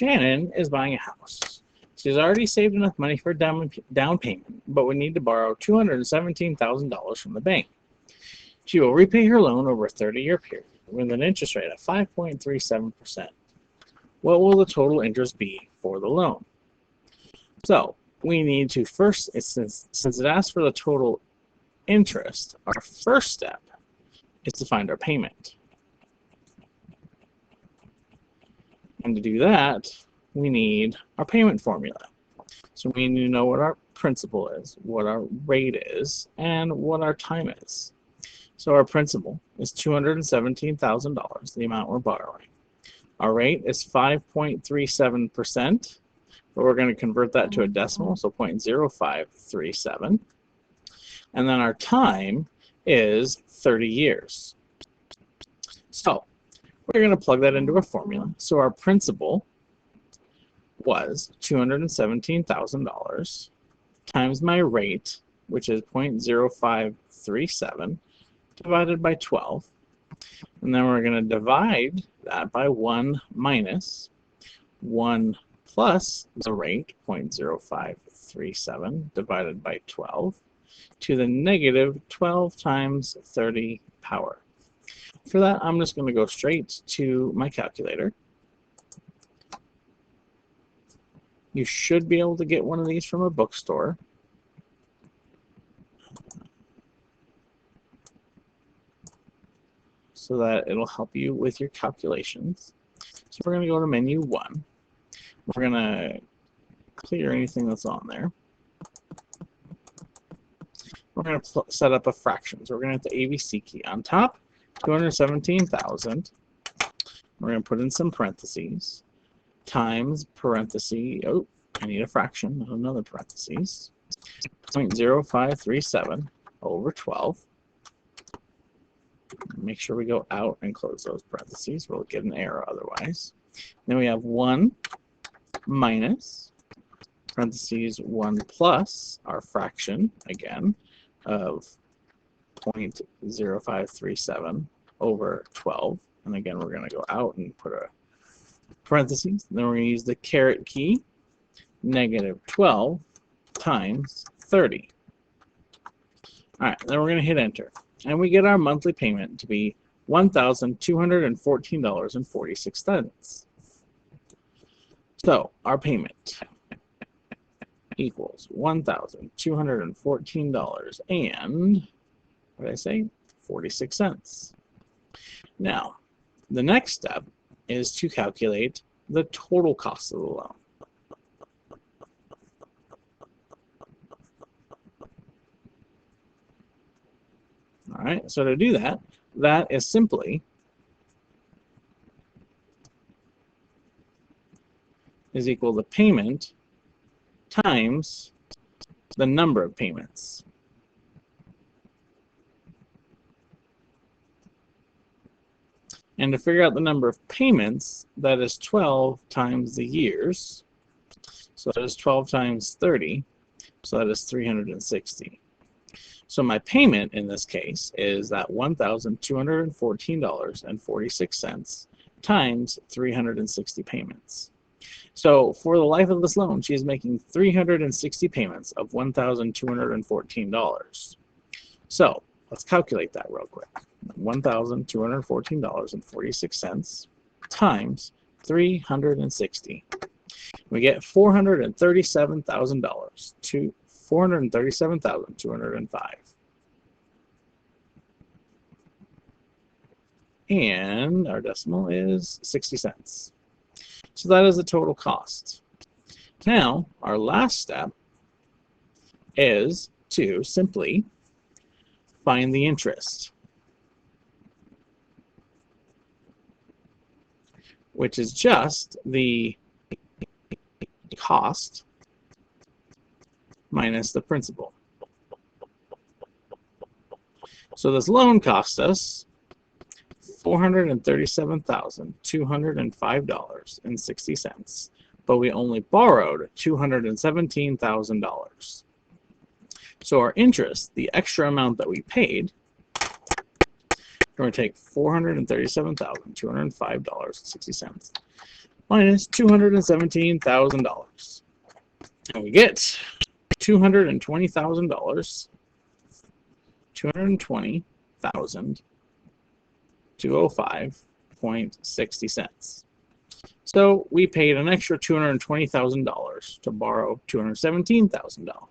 Shannon is buying a house. She's already saved enough money for down payment, but would need to borrow $217,000 from the bank. She will repay her loan over a 30-year period with an interest rate of 5.37%. What will the total interest be for the loan? So we need to first, since it asks for the total interest, our first step is to find our payment. And to do that, we need our payment formula. So we need to know what our principal is, what our rate is, and what our time is. So our principal is $217,000, the amount we're borrowing. Our rate is 5.37%, but we're going to convert that to a decimal, so 0.0537. And then our time is 30 years. So we're going to plug that into a formula. So our principal was $217,000 times my rate, which is 0.0537, divided by 12. And then we're going to divide that by 1 minus 1 plus the rate, 0.0537, divided by 12, to the negative 12 times 30 power. For that, I'm just going to go straight to my calculator. You should be able to get one of these from a bookstore. So that it'll help you with your calculations. So we're going to go to menu 1. We're going to clear anything that's on there. We're going to set up a fraction. So we're going to hit the ABC key on top, 217,000. We're going to put in some parentheses, times parenthesis, oh, I need a fraction, another parentheses, 0.0537 over 12. Make sure we go out and close those parentheses. We'll get an error otherwise. Then we have 1 minus, parentheses, 1 plus our fraction, again, of 0.0537 over 12. And again, we're going to go out and put a parentheses. Then we're going to use the caret key, negative 12 times 30. All right, then we're going to hit enter. And we get our monthly payment to be $1,214.46. So our payment equals $1,214 and, what did I say? 46 cents. Now, the next step is to calculate the total cost of the loan. All right, so to do that, that is simply is equal to payment times the number of payments. And to figure out the number of payments, that is 12 times the years. So that is 12 times 30. So that is 360. So my payment in this case is that $1,214.46 times 360 payments. So for the life of this loan, she is making 360 payments of $1,214. So let's calculate that real quick. $1,214.46 times 360. We get $437,000 to $437,205. And our decimal is 60 cents. So that is the total cost. Now, our last step is to simply find the interest, which is just the cost minus the principal. So this loan cost us $437,205.60, but we only borrowed $217,000. So our interest, the extra amount that we paid, we're going to take $437,205.60, minus $217,000. And we get $220,000, 220,205.60 cents. So we paid an extra $220,000 to borrow $217,000.